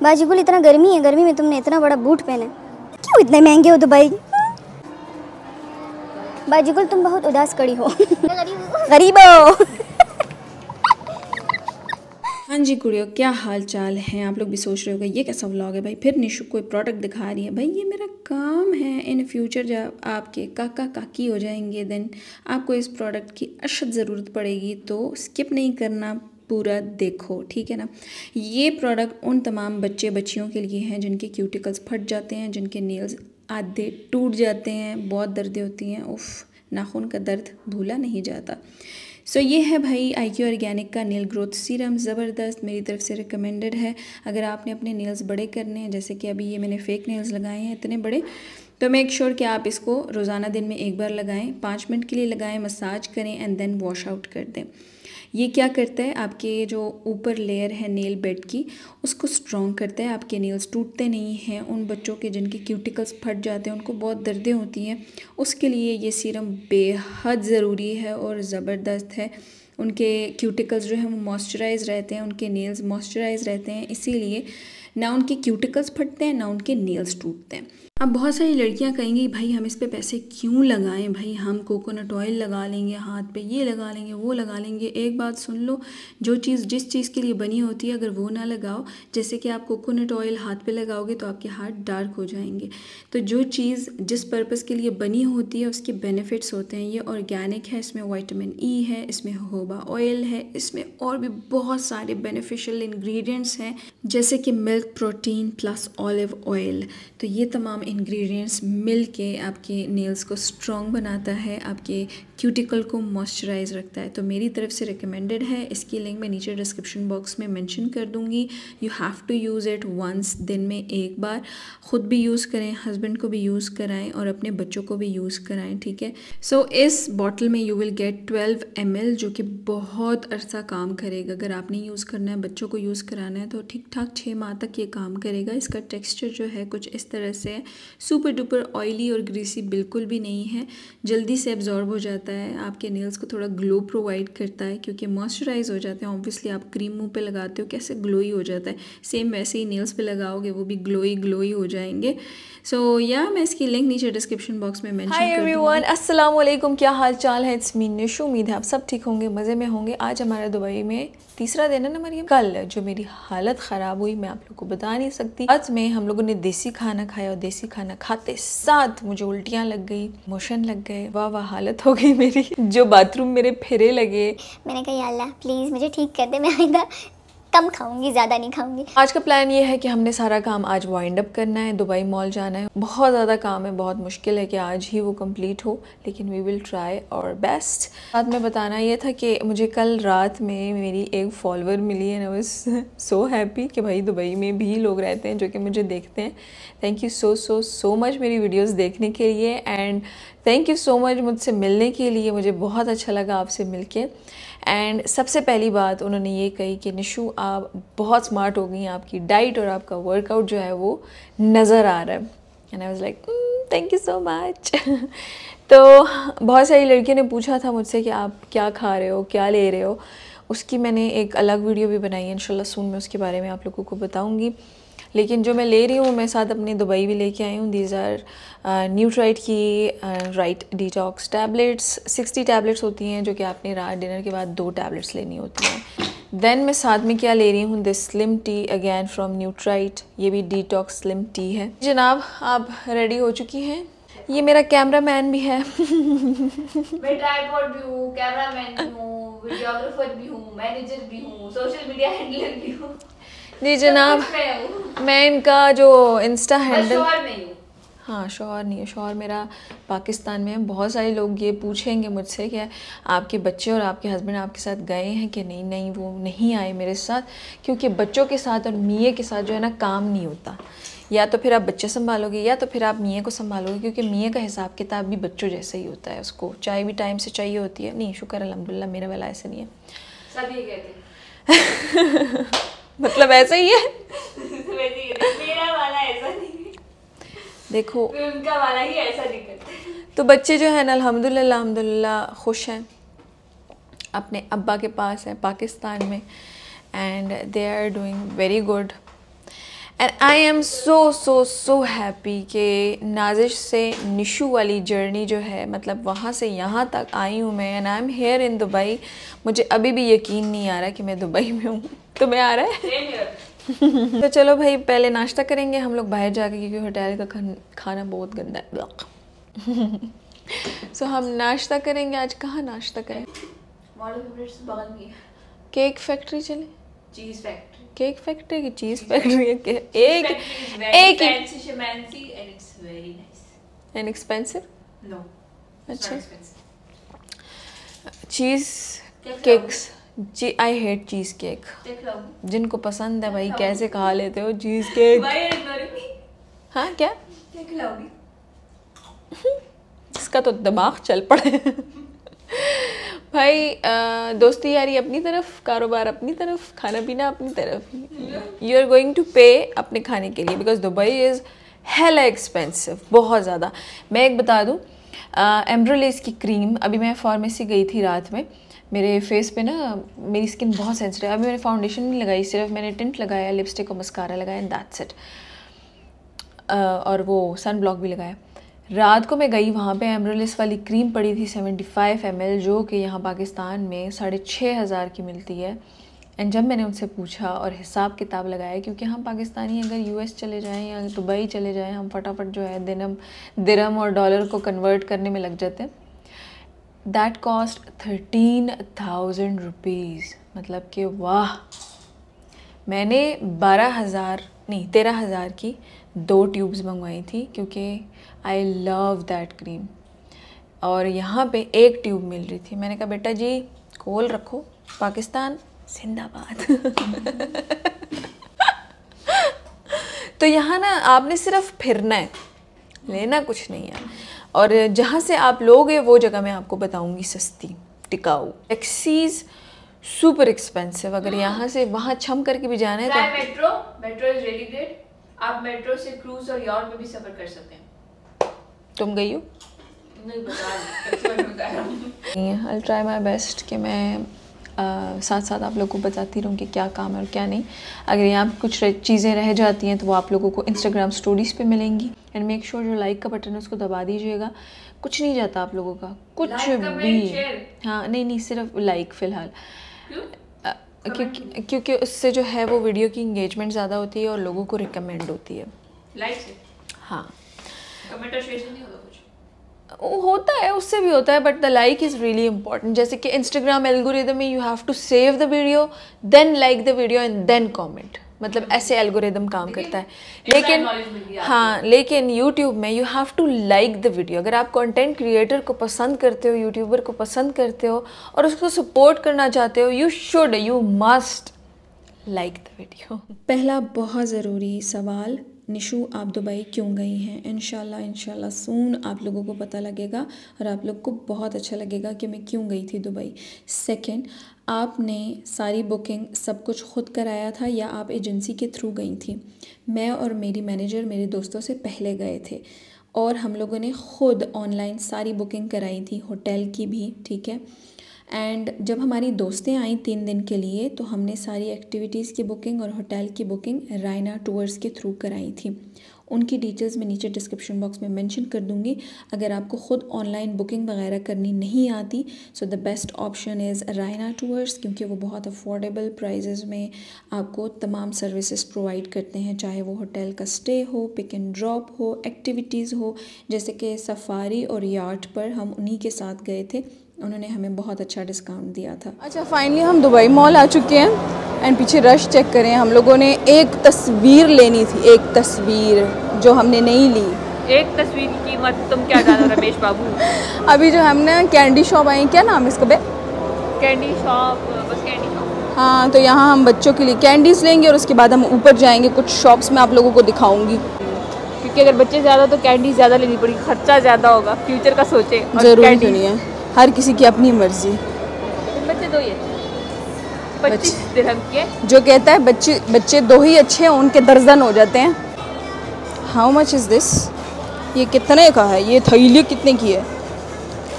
बाजीकुल इतना गर्मी है, गर्मी में तुमने इतना बड़ा बूट पहना, क्यों इतने महंगे हो दुबई? बाजीकुल तुम बहुत उदास खड़ी हो। गरीब हो। हाँ जी कुड़ियों, क्या हाल चाल है? आप लोग भी सोच रहे होगा ये कैसा व्लॉग है भाई, फिर निशु कोई प्रोडक्ट दिखा रही है। भाई ये मेरा काम है। इन फ्यूचर जब आपके काका काकी हो जाएंगे देन आपको इस प्रोडक्ट की अशद ज़रूरत पड़ेगी, तो स्किप नहीं करना, पूरा देखो, ठीक है ना। ये प्रोडक्ट उन तमाम बच्चे बच्चियों के लिए हैं जिनके क्यूटिकल्स फट जाते हैं, जिनके नेल्स आधे टूट जाते हैं, बहुत दर्दें होती हैं, उफ़ नाखून का दर्द भूला नहीं जाता। सो ये है भाई IQ ऑर्गेनिक का नेल ग्रोथ सीरम, ज़बरदस्त, मेरी तरफ से रिकमेंडेड है। अगर आपने अपने नेल्स बड़े करने हैं, जैसे कि अभी ये मैंने फेक नेल्स लगाए हैं इतने बड़े, तो मेक श्योर कि आप इसको रोज़ाना दिन में एक बार लगाएं, 5 मिनट के लिए लगाएं, मसाज करें एंड देन वॉश आउट कर दें। ये क्या करता है, आपके जो ऊपर लेयर है नेल बेड की उसको स्ट्रॉन्ग करता है, आपके नेल्स टूटते नहीं हैं। उन बच्चों के जिनके क्यूटिकल्स फट जाते हैं, उनको बहुत दर्दें होती हैं, उसके लिए ये सीरम बेहद ज़रूरी है और ज़बरदस्त है। उनके क्यूटिकल्स जो हैं वो मॉइस्चराइज रहते हैं, उनके नेल्स मॉइस्चराइज रहते हैं, इसीलिए ना उनके क्यूटिकल्स फटते हैं ना उनके नेल्स टूटते हैं। अब बहुत सारी लड़कियां कहेंगी भाई हम इस पे पैसे क्यों लगाएं, भाई हम कोकोनट ऑयल लगा लेंगे, हाथ पे ये लगा लेंगे, वो लगा लेंगे। एक बात सुन लो, जो चीज़ जिस चीज़ के लिए बनी होती है अगर वो ना लगाओ, जैसे कि आप कोकोनट ऑयल हाथ पे लगाओगे तो आपके हाथ डार्क हो जाएंगे। तो जो चीज़ जिस पर्पज़ के लिए बनी होती है उसके बेनिफिट्स होते हैं। ये ऑर्गेनिक है, इसमें विटामिन ई है, इसमें होबा ऑयल है, इसमें और भी बहुत सारे बेनिफिशियल इंग्रेडिएंट्स हैं, जैसे कि milk protein plus olive oil. तो ये तमाम इंग्रेडिएंट्स मिल के आपके नेल्स को स्ट्रॉन्ग बनाता है, आपके क्यूटिकल को मॉइस्चराइज रखता है। तो मेरी तरफ से रिकमेंडेड है। इसकी लिंक मैं नीचे डिस्क्रिप्शन बॉक्स में मेंशन कर दूंगी। You have to use it once, दिन में एक बार। ख़ुद भी यूज़ करें, हस्बैंड को भी यूज़ कराएं और अपने बच्चों को भी यूज़ कराएं, ठीक है। सो इस बॉटल में यू विल गेट 12 ml, जो कि बहुत अरसा काम करेगा। अगर आपने यूज़ करना है, बच्चों को यूज़ कराना है, तो ठीक ठाक 6 माह तक ये काम करेगा। इसका टेक्स्चर जो है कुछ इस तरह से है, सुपर डुपर ऑयली और ग्रीसी बिल्कुल भी नहीं है, जल्दी से एब्जॉर्ब हो जाता है, आपके नेल्स को थोड़ा ग्लो प्रोवाइड करता है क्योंकि मॉइस्चराइज हो जाते हैं। ऑब्वियसली आप क्रीम मुंह पे लगाते हो, कैसे ग्लोई हो जाता है, सेम वैसे ही नेल्स पे लगाओगे वो भी ग्लोई हो जाएंगे। सो या मैं इसकी लिंक नीचे डिस्क्रिप्शन बॉक्स में मेंशन कर दूंगी। हाय एवरीवन, अस्सलाम वालेकुम, क्या हाल चाल है? It's me Nishu. उम्मीद है आप सब ठीक होंगे, मज़े में होंगे। आज हमारा दुबई में तीसरा दिन है ना मरियम। कल जो मेरी हालत ख़राब हुई मैं आप लोग को बता नहीं सकती। आज में हम लोगों ने देसी खाना खाया और देसी खाना खाते साथ मुझे उल्टियाँ लग गई, मोशन लग गए, वाह वाह हालत हो गई मेरी। जो बाथरूम मेरे फेरे लगे। मैंने कहा या अल्लाह प्लीज़ मुझे ठीक कर दे, मैं आइंदा कम खाऊंगी, ज़्यादा नहीं खाऊंगी। आज का प्लान ये है कि हमने सारा काम आज वाइंड अप करना है, दुबई मॉल जाना है। बहुत ज़्यादा काम है, बहुत मुश्किल है कि आज ही वो कंप्लीट हो, लेकिन वी विल ट्राई और बेस्ट। साथ में बताना ये था कि मुझे कल रात में मेरी एक फॉलोअर मिली है, आई वाज सो हैप्पी कि भाई दुबई में भी लोग रहते हैं जो कि मुझे देखते हैं। थैंक यू सो मच मेरी वीडियोज़ देखने के लिए and thank you so much मुझसे मिलने के लिए। मुझे बहुत अच्छा लगा आपसे मिलके। एंड सबसे पहली बात उन्होंने ये कही कि निशु आप बहुत स्मार्ट हो गई हैं, आपकी डाइट और आपका वर्कआउट जो है वो नज़र आ रहा है। And I was like thank you so much. तो बहुत सारी लड़कियों ने पूछा था मुझसे कि आप क्या खा रहे हो, क्या ले रहे हो। उसकी मैंने एक अलग वीडियो भी बनाई है, इंशाल्लाह सून मैं उसके बारे में आप लोगों को बताऊँगी। लेकिन जो मैं ले रही हूँ, मैं साथ अपने दुबई भी लेके आई हूँ। दीज आर न्यूट्राइट की राइट डिटॉक्स टैबलेट्स। 60 टैबलेट्स होती हैं जो कि आपने रात डिनर के बाद 2 टैबलेट्स लेनी होती हैं। देन मैं साथ में क्या ले रही हूँ, this slim tea again from Nutrite. ये भी डिटॉक्स स्लिम टी है। जनाब आप रेडी हो चुकी हैं? ये मेरा कैमरा मैन भी है। मैं ट्राइपॉड भी हूँ, कैमरामैन भी हूँ, वीडियोग्राफर भी हूँ, मैनेजर भी हूँ, सोशल मीडिया हैंडलर भी हूँ। जी जनाब, मैं इनका जो इंस्टा हैंडल, शोहर नहीं हूँ। हाँ शोहर नहीं है, शोहर मेरा पाकिस्तान में है। बहुत सारे लोग ये पूछेंगे मुझसे कि आपके बच्चे और आपके हस्बैंड आपके साथ गए हैं कि नहीं। नहीं, वो नहीं आए मेरे साथ, क्योंकि बच्चों के साथ और मियाँ के साथ जो है ना काम नहीं होता। या तो फिर आप बच्चे संभालोगे या तो फिर आप मियाँ को संभालोगे, क्योंकि मियाँ का हिसाब किताब भी बच्चों जैसा ही होता है। उसको चाय भी टाइम से चाहिए होती है। नहीं शुक्र अल्हम्दुलिल्लाह मेरे वाला ऐसे नहीं है। सब ये कहते मतलब ऐसा ही है। मेरा वाला ऐसा नहीं है, देखो उनका वाला ही ऐसा नहीं करता। तो बच्चे जो है ना अल्हम्दुलिल्लाह खुश हैं, अपने अब्बा के पास है पाकिस्तान में, and they are doing very good. And I am so happy कि नाजिश से निशु वाली जर्नी जो है, मतलब वहाँ से यहाँ तक आई हूँ मैं, and I am here in Dubai. मुझे अभी भी यकीन नहीं आ रहा कि मैं दुबई में हूँ। तुम्हें आ रहा है? तो चलो भाई पहले नाश्ता करेंगे हम लोग बाहर जाके, क्योंकि होटल का खाना बहुत गंदा है। सो हम नाश्ता करेंगे। आज कहाँ नाश्ता करें? मॉडल फेवरेट्स बगल में केक फैक्ट्री चले? चीज फैक्ट्री। केक फैक्ट्री की चीज फैक्ट्री है? एक इनएक्सपेंसिव? नो। अच्छा, चीज केक्स। जी आई हेट चीज केक। जिनको पसंद है भाई कैसे खा लेते हो चीज केक? हाँ क्या इसका तो दिमाग चल पड़े। भाई दोस्ती यारी अपनी तरफ, कारोबार अपनी तरफ, खाना पीना अपनी तरफ। यू आर गोइंग टू पे अपने खाने के लिए, because Dubai is hella expensive, बहुत ज़्यादा। मैं एक बता दूँ, एम्ब्रोलेस की क्रीम, अभी मैं फार्मेसी गई थी रात में, मेरे फेस पे ना मेरी स्किन बहुत सेंसिटिव है। अभी मैंने फाउंडेशन नहीं लगाई, सिर्फ मैंने टिंट लगाया, लिपस्टिक और मस्कारा लगाया एंड दैट्स इट, और वो सन ब्लॉक भी लगाया। रात को मैं गई वहाँ पे, एम्ब्रोलेस वाली क्रीम पड़ी थी 75 ml, जो कि यहाँ पाकिस्तान में 6,500 की मिलती है। एंड जब मैंने उनसे पूछा और हिसाब किताब लगाया, क्योंकि हम पाकिस्तानी अगर यूएस चले जाएं या दुबई चले जाएं, हम फटाफट जो है दिरहम और डॉलर को कन्वर्ट करने में लग जाते हैं। That cost 13,000 rupees. मतलब कि वाह, मैंने 13,000 की 2 ट्यूब्स मंगवाई थी, क्योंकि आई लव दैट क्रीम। और यहाँ पे 1 ट्यूब मिल रही थी। मैंने कहा बेटा जी खोल रखो, पाकिस्तान जिंदाबाद। तो यहाँ ना आपने सिर्फ फिरना है, लेना कुछ नहीं है। और जहाँ से आप लोगे वो जगह मैं आपको बताऊँगी सस्ती, टिकाऊ। टैक्सीज सुपर एक्सपेंसिव, अगर यहाँ से वहाँ छम करके भी जाना है तो मेट्रो इज रियली ग्रेट। आप मेट्रो से क्रूज और यॉट में भी सफर कर सकते हैं। तुम गई हो? नहीं बता रही। I'll try my best कि मैं साथ साथ आप लोगों को बताती रहूँ कि क्या काम है और क्या नहीं। अगर यहाँ कुछ चीज़ें रह जाती हैं तो वो आप लोगों को इंस्टाग्राम स्टोरीज़ पे मिलेंगी। एंड मेक श्योर जो लाइक का बटन है उसको दबा दीजिएगा। कुछ नहीं जाता आप लोगों का, कुछ भी। हाँ नहीं, सिर्फ लाइक फ़िलहाल, क्योंकि उससे जो है वो वीडियो की इंगेजमेंट ज़्यादा होती है और लोगों को रिकमेंड होती है लाइक से। हाँ, कमेंट और शेयर नहीं होगा कुछ? होता है, उससे भी होता है, but the like is really important. जैसे कि इंस्टाग्राम एल्गोरिदम में you have to save the video, then like the video and then comment. मतलब ऐसे एल्गोरिदम काम करता है। लेकिन यूट्यूब में you have to like the video. अगर आप कंटेंट क्रिएटर को पसंद करते हो, यूट्यूबर को पसंद करते हो और उसको सपोर्ट करना चाहते हो, you must like the video. पहला बहुत ज़रूरी सवाल, निशु आप दुबई क्यों गई हैं? इंशाल्लाह सून आप लोगों को पता लगेगा और आप लोग को बहुत अच्छा लगेगा कि मैं क्यों गई थी दुबई। सेकंड, आपने सारी बुकिंग सब कुछ खुद कराया था या आप एजेंसी के थ्रू गई थी? मैं और मेरी मैनेजर मेरे दोस्तों से पहले गए थे और हम लोगों ने ख़ुद ऑनलाइन सारी बुकिंग कराई थी, होटल की भी, ठीक है। एंड जब हमारी दोस्तें आई 3 दिन के लिए तो हमने सारी एक्टिविटीज़ की बुकिंग और होटल की बुकिंग रायना टूर्स के थ्रू कराई थी। उनकी डिटेल्स मैं नीचे डिस्क्रिप्शन बॉक्स में मेंशन कर दूंगी। अगर आपको ख़ुद ऑनलाइन बुकिंग वगैरह करनी नहीं आती so the best option is Raina tours, क्योंकि वो बहुत अफोर्डेबल प्राइजेज़ में आपको तमाम सर्विसेज प्रोवाइड करते हैं, चाहे वो होटल का स्टे हो, पिक एंड ड्रॉप हो, एक्टिविटीज़ हो। जैसे कि सफारी और यार्ट पर हम उन्हीं के साथ गए थे, उन्होंने हमें बहुत अच्छा डिस्काउंट दिया था। अच्छा, फाइनली हम दुबई मॉल आ चुके हैं एंड पीछे रश चेक करें। हम लोगों ने एक तस्वीर लेनी थी, एक तस्वीर जो हमने नहीं ली। एक तस्वीर की कीमत तुम क्या जानो रमेश बाबू। अभी जो हमने कैंडी शॉप आई, क्या नाम है इसका बे? कैंडी शॉप, बस कैंडी शॉप। हाँ, तो यहाँ हम बच्चों के लिए कैंडीज़ लेंगे और उसके बाद हम ऊपर जाएंगे, कुछ शॉप्स में आप लोगों को दिखाऊंगी। क्योंकि अगर बच्चे ज़्यादा तो कैंडी ज़्यादा लेनी पड़ेगी, खर्चा ज़्यादा होगा, फ्यूचर का सोचे। ज़रूरी तो नहीं है, हर किसी की अपनी मर्जी। बच्चे 2 ही अच्छे, 25 दिरहम के। जो कहता है बच्चे 2 ही अच्छे हैं, उनके दर्जन हो जाते हैं। How much is this? ये कितने का है? ये थैली कितने की है?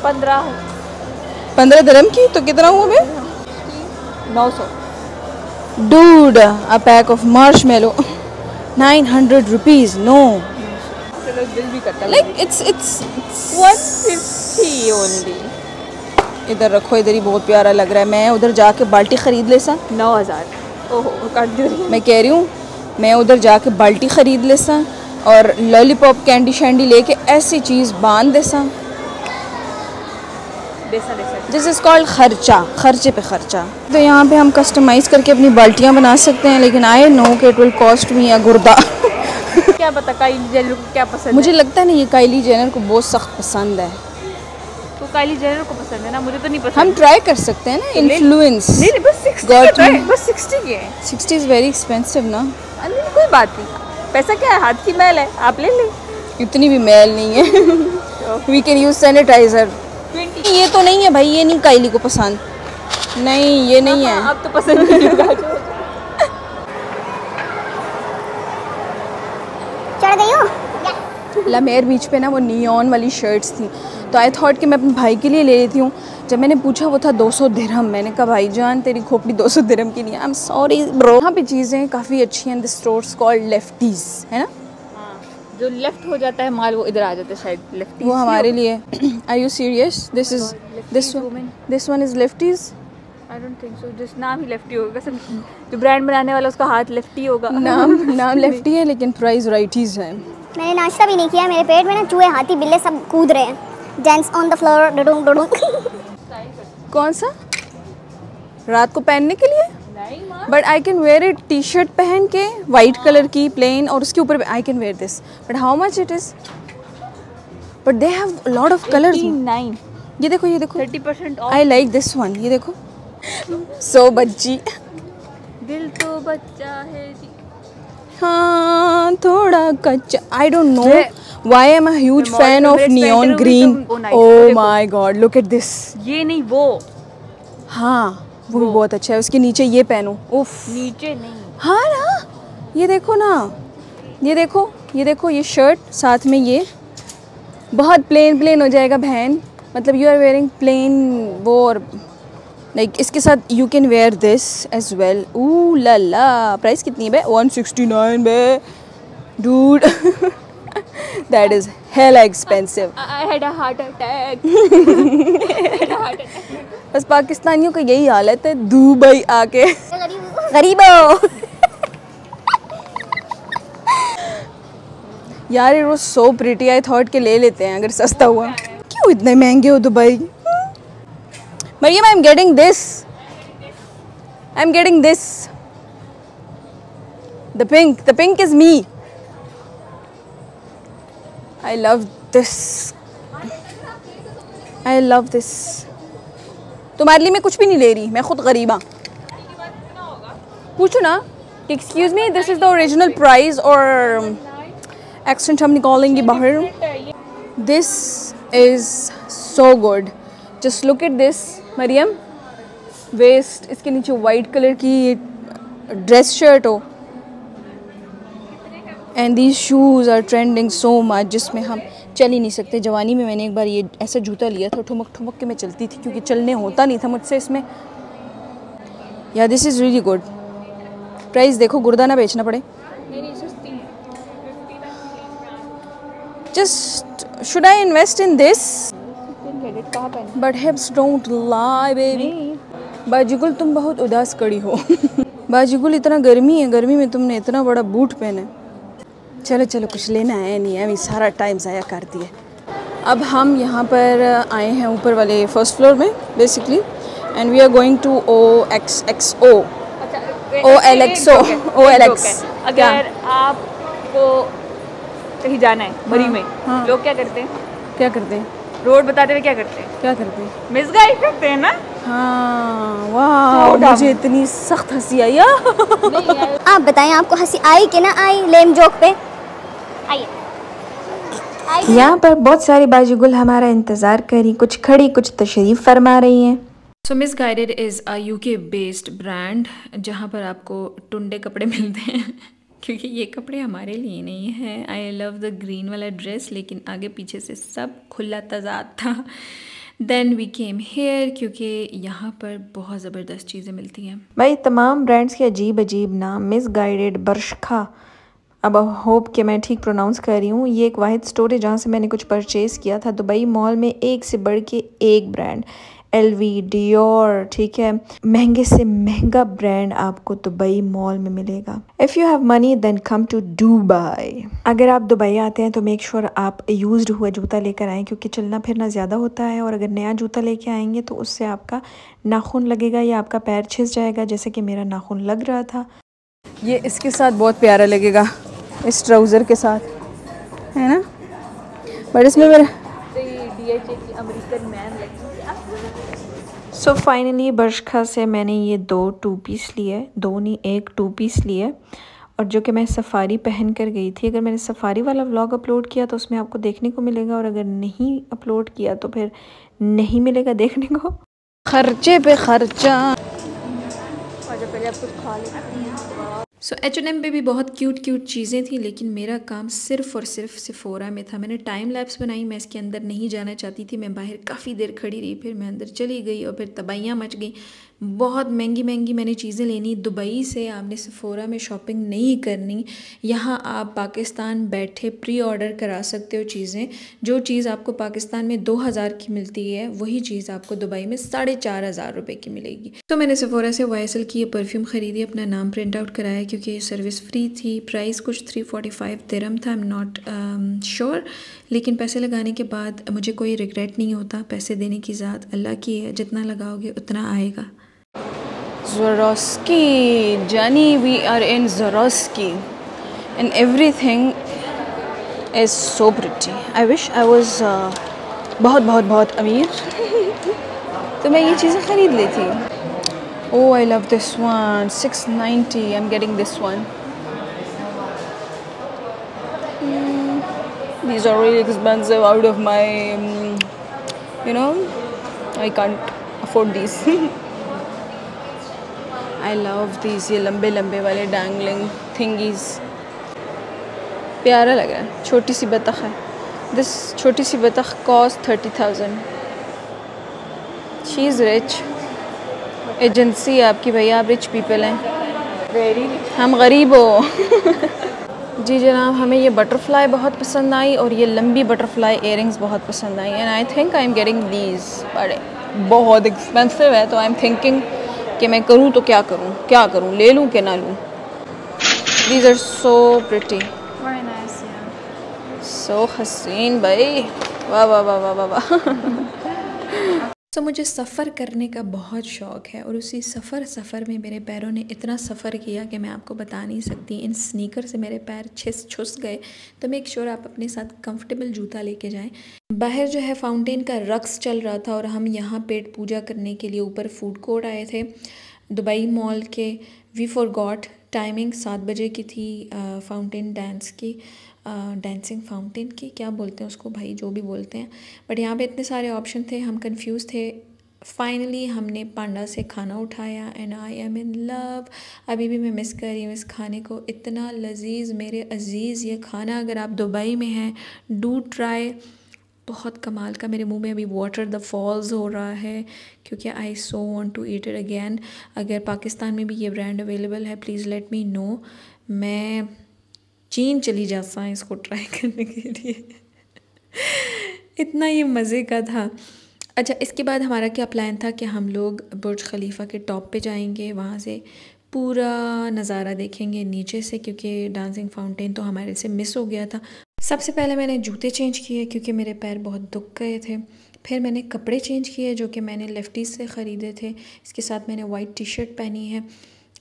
15 दिरहम की। तो कितना हुआ बे? 900। Dude, a pack of marshmallow 900 rupees, no चलो दिल भी करता है। Like it's 150 only. इधर रखो, इधर ही बहुत प्यारा लग रहा है। मैं उधर जाके बाल्टी ख़रीद ले सा। 9000। ओहो काट दे रही है। मैं कह रही हूँ मैं उधर जाके बाल्टी ख़रीद ले सा और लॉलीपॉप कैंडी शैंडी लेके ऐसी चीज़ बांध दे सा। दिस इज़ कॉल्ड खर्चा, खर्चे पे खर्चा। तो यहाँ पे हम कस्टमाइज़ करके अपनी बाल्टियाँ बना सकते हैं, लेकिन आई नो कि इट विल कॉस्ट मी अ गुर्दा। क्या पता काइली जेनर को क्या पसंद मुझे है। लगता है ना ये काइली जेनर को बहुत सख्त पसंद है। तो काइली जेनर को पसंद है ना, मुझे तो नहीं पसंद। हम ट्राई कर सकते हैं ना, इन्फ्लुएंस। नहीं बस 60 Got के me. बस 60 के हैं। 60 इज़ वेरी एक्सपेंसिव ना। नहीं कोई बात नहीं, पैसा क्या है, हाथ की मैल है, आप ले लें। इतनी भी मैल नहीं है। We can use sanitiser. ये तो नहीं है भाई, ये नहीं काइली को पसंद। नहीं ये नहीं है। आप तो पसंद नहीं होगा। चढ़ गई हो? लमेर बीच पे ना वो नियॉन वाली शर्ट्स थी, तो आई थॉट कि मैं अपने भाई के लिए ले लेती हूँ। जब मैंने पूछा वो था 200 दिरहम। मैंने कहा भाईजान तेरी खोपड़ी 200 दिरहम की नहीं है। I am sorry bro. यहाँ पे चीज़ें काफ़ी अच्छी हैं। दिस स्टोर्स कॉल्ड लेफ्टीज, है ना? जो लेफ्ट हो जाता है माल वो इधर आ जाता है शायद। लेफ्टी वो हमारे लिए। Are you serious? This is this one is lefties. I don't think so, जिस नाम ही लेफ्टी होगा सब। जो ब्रांड बनाने वाला उसका हाथ लेफ्टी होगा। नाम लेफ्टी है लेकिन प्राइस राइटीज है। मैंने नाश्ता भी नहीं किया, मेरे पेट में ना चूहे हाथी बिल्ले सब कूद रहे हैं। जेंट्स ऑन द फ्लोर डुडुंग डुडुंग। कौन सा? रात को पहनने के लिए? But I can wear it T shirt पहन के वाइट कलर की प्लेन, और उसके ऊपर I can wear this. But how much it is? But they have lot of colours. 9 ये देखो, ये देखो, 30% off. I like this one. ये देखो, सो बच्ची। दिल तो बच्चा है जी। हाँ थोड़ा कच्चा। I don't know why I am a huge fan of neon green. Oh my God, look at this. ये नहीं वो। हाँ वो भी बहुत अच्छा है। उसके नीचे ये पहनो। उफ, नीचे नहीं। हाँ ना, ये देखो ना, ये देखो, ये देखो, ये शर्ट साथ में ये बहुत प्लेन प्लेन हो जाएगा बहन। मतलब यू आर वेयरिंग प्लेन वो, और लाइक इसके साथ you can wear this as well. Ooh la la. Price कितनी है बे? 169 बे dude. That is hella expensive. I had a heart attack. बस पाकिस्तानियों का यही हालत है दुबई आके। गरीबो। यार it was so pretty. I thought के ले लेते हैं अगर सस्ता हुआ। क्यों इतने महंगे हो Dubai? Maryam, I am getting this. I am getting this. The pink is me. I love this. I love this. तुम्हारे लिए मैं कुछ भी नहीं ले रही, मैं खुद गरीबा। पूछो ना, excuse me, this is the original price और एक्सेंट हम निकालेंगे बाहर। This is so good. Just look at this Maryam. Vest, इसके नीचे वाइट कलर की ड्रेस शर्ट हो, and these shoes are trending so much, जिसमें हम चल ही नहीं सकते। जवानी में मैंने एक बार ये ऐसा जूता लिया था, ठुमक ठुमक के मैं चलती थी क्योंकि चलने होता नहीं था मुझसे इसमें। Yeah this is really good. Price देखो, गुर्दा ना बेचना पड़े। Just should I invest in this? But hips don't lie baby. Bajigul तुम बहुत उदास कड़ी हो। बाजीगुल इतना गर्मी है, गर्मी में तुमने इतना बड़ा बूट पहना। चलो चलो, कुछ लेना है नहीं, अभी सारा टाइम ज़ाया कर दिया। अब हम यहाँ पर आए हैं ऊपर वाले फर्स्ट फ्लोर में basically, and we are going to OXXO। OLXO। OLX। अगर आपको कहीं जाना है मरी में, लोग क्या करते हैं? क्या करते हैं? रोड बताते हुए क्या करते हैं? क्या करते हैं? मिसगाइड करते हैं ना। हाँ वाह, मुझे इतनी सख्त हंसी आई। आप बताएं, आपको हंसी आई कि ना आई लेम जोक पे? आइए। यहाँ पर बहुत सारी बाजीगुल हमारा इंतज़ार करी, कुछ खड़ी कुछ तशरीफ़ फरमा रही हैं। So Missguided is a UK based brand जहाँ पर आपको टुंडे कपड़े मिलते हैं क्योंकि ये कपड़े हमारे लिए नहीं हैं। आई लव द ग्रीन वाला ड्रेस, लेकिन आगे पीछे से सब खुला तजाद था। देन वी केम हेयर क्योंकि यहाँ पर बहुत ज़बरदस्त चीज़ें मिलती हैं। भाई तमाम ब्रांड्स के अजीब अजीब नाम, मिसगाइडेड, बर्शखा, अब होप कि मैं ठीक प्रोनाउंस कर रही हूँ। ये एक वाहिद स्टोर है जहाँ से मैंने कुछ परचेज़ किया था। दुबई मॉल में एक से बढ़ के एक ब्रांड, LV, डियोर, ठीक है, महंगे से महंगा ब्रांड आपको दुबई मॉल में मिलेगा। If you have money then come to Dubai. अगर आप दुबई आते हैं तो मेक श्योर आप यूज्ड हुआ जूता लेकर आएँ, क्योंकि चलना फिरना ज़्यादा होता है, और अगर नया जूता लेके आएंगे तो उससे आपका नाखून लगेगा या आपका पैर छिस जाएगा, जैसे कि मेरा नाखून लग रहा था। ये इसके साथ बहुत प्यारा लगेगा, इस ट्राउज़र के साथ, है ना, बट इसमें मेरा सो फाइनली बरशखा से मैंने ये 2 2 पीस लिए, 2 नहीं 1 2 पीस लिए, और जो कि मैं सफ़ारी पहन कर गई थी। अगर मैंने सफ़ारी वाला व्लॉग अपलोड किया तो उसमें आपको देखने को मिलेगा, और अगर नहीं अपलोड किया तो फिर नहीं मिलेगा देखने को। खर्चे पे खर्चा। सो H&M पे भी बहुत क्यूट चीज़ें थी, लेकिन मेरा काम सिर्फ़ और सिर्फ सेफोरा में था। मैंने टाइम लैप्स बनाई, मैं इसके अंदर नहीं जाना चाहती थी, मैं बाहर काफ़ी देर खड़ी रही, फिर मैं अंदर चली गई और फिर तबाहियाँ मच गई। बहुत महंगी मैंने चीज़ें लेनी। दुबई से आपने सेफोरा में शॉपिंग नहीं करनी, यहाँ आप पाकिस्तान बैठे प्री ऑर्डर करा सकते हो चीज़ें। जो चीज़ आपको पाकिस्तान में 2000 की मिलती है वही चीज़ आपको दुबई में 4500 रुपये की मिलेगी। तो मैंने सेफोरा से YSL की ये परफ्यूम ख़रीदी, अपना नाम प्रिंट आउट कराया क्योंकि ये सर्विस फ्री थी। प्राइस कुछ 345 दिरहम था, आई एम नॉट श्योर, लेकिन पैसे लगाने के बाद मुझे कोई रिग्रेट नहीं होता। पैसे देने की ज़ात अल्लाह की है, जितना लगाओगे उतना आएगा। Swarovski, Johnny, we are in Swarovski and everything is so pretty. I wish I was बहुत अमीर तो मैं ये चीज़ें ख़रीद लेती। Oh, I love this one, 690. I'm getting this one. These are really expensive, out of my, you know, I can't afford these. I love these, ये लंबे वाले dangling thingies, प्यारा लग रहा है। छोटी सी बतख है। This छोटी सी बतख cost 30,000. She is rich. Agency है आपकी भैया, आप रिच पीपल हैं, हम गरीब हो। जी जनाब, हमें ये बटरफ्लाई बहुत पसंद आई और ये लंबी बटरफ्लाई इयरिंग्स बहुत पसंद आई, and I think I am getting these, but बहुत एक्सपेंसिव है, तो आई एम थिंकिंग कि मैं करूँ तो क्या करूँ, ले लूँ कि ना लूँ। दीज आर सो प्रिटी, सो हसीन भाई, वाह वाह वाह वाह वाह। तो मुझे सफ़र करने का बहुत शौक़ है, और उसी सफ़र में मेरे पैरों ने इतना सफ़र किया कि मैं आपको बता नहीं सकती। इन स्नीकर से मेरे पैर छुस गए। तो मेक श्योर आप अपने साथ कंफर्टेबल जूता लेके जाएं। बाहर जो है फाउंटेन का रक्स चल रहा था, और हम यहाँ पेट पूजा करने के लिए ऊपर फूड कोर्ट आए थे दुबई मॉल के। वी फॉरगॉट टाइमिंग 7 बजे की थी फाउंटेन डांस की, डांसिंग फाउंटेन की, क्या बोलते हैं उसको भाई, जो भी बोलते हैं, बट यहाँ पे इतने सारे ऑप्शन थे, हम कंफ्यूज थे। फाइनली हमने पांडा से खाना उठाया, and I M in love. अभी भी मैं मिस कर रही हूँ इस खाने को, इतना लजीज मेरे अजीज़ ये खाना। अगर आप दुबई में हैं डू ट्राई, बहुत कमाल का। मेरे मुंह में अभी वाटर द फॉल्स हो रहा है क्योंकि I so want to eat it again. अगर पाकिस्तान में भी ये ब्रांड अवेलेबल है प्लीज़ लेट मी नो, मैं चीन चली जाता है इसको ट्राई करने के लिए। इतना ये मज़े का था। अच्छा, इसके बाद हमारा क्या प्लान था कि हम लोग बुर्ज खलीफा के टॉप पे जाएंगे, वहाँ से पूरा नज़ारा देखेंगे नीचे से, क्योंकि डांसिंग फाउंटेन तो हमारे से मिस हो गया था। सबसे पहले मैंने जूते चेंज किए क्योंकि मेरे पैर बहुत दुख गए थे। फिर मैंने कपड़े चेंज किए जो कि मैंने लेफ्टीज़ से ख़रीदे थे। इसके साथ मैंने वाइट टी शर्ट पहनी है।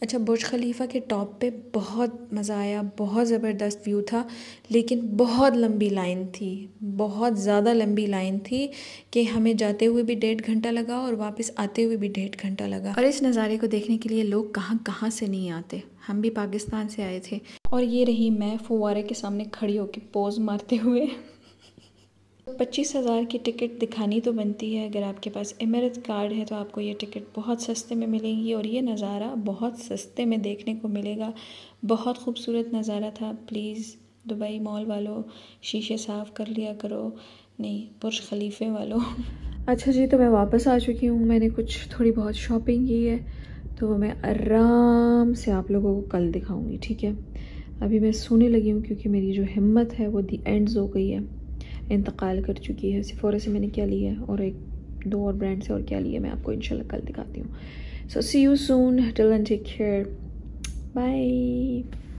अच्छा, बुर्ज खलीफा के टॉप पे बहुत मज़ा आया, बहुत ज़बरदस्त व्यू था, लेकिन बहुत लंबी लाइन थी, बहुत ज़्यादा लंबी लाइन थी कि हमें जाते हुए भी 1.5 घंटा लगा और वापस आते हुए भी 1.5 घंटा लगा। और इस नज़ारे को देखने के लिए लोग कहाँ कहाँ से नहीं आते। हम भी पाकिस्तान से आए थे। और ये रही मैं फुव्वारे के सामने खड़ी होकर पोज मारते हुए। 25,000 की टिकट दिखानी तो बनती है। अगर आपके पास एमिरेट्स कार्ड है तो आपको ये टिकट बहुत सस्ते में मिलेंगी और ये नज़ारा बहुत सस्ते में देखने को मिलेगा। बहुत खूबसूरत नज़ारा था। प्लीज़ दुबई मॉल वालों शीशे साफ़ कर लिया करो, नहीं बुर्ज खलीफे वालों। अच्छा जी, तो मैं वापस आ चुकी हूँ। मैंने कुछ थोड़ी बहुत शॉपिंग की है तो मैं आराम से आप लोगों को कल दिखाऊंगी, ठीक है। अभी मैं सोने लगी हूँ क्योंकि मेरी जो हिम्मत है वो दी एंड्स हो गई है, इंतकाल कर चुकी है। सिफोरा से मैंने क्या लिया है और एक दो और ब्रांड से और क्या लिया मैं आपको इंशाल्लाह कल दिखाती हूँ। So see you soon, till then take care, bye.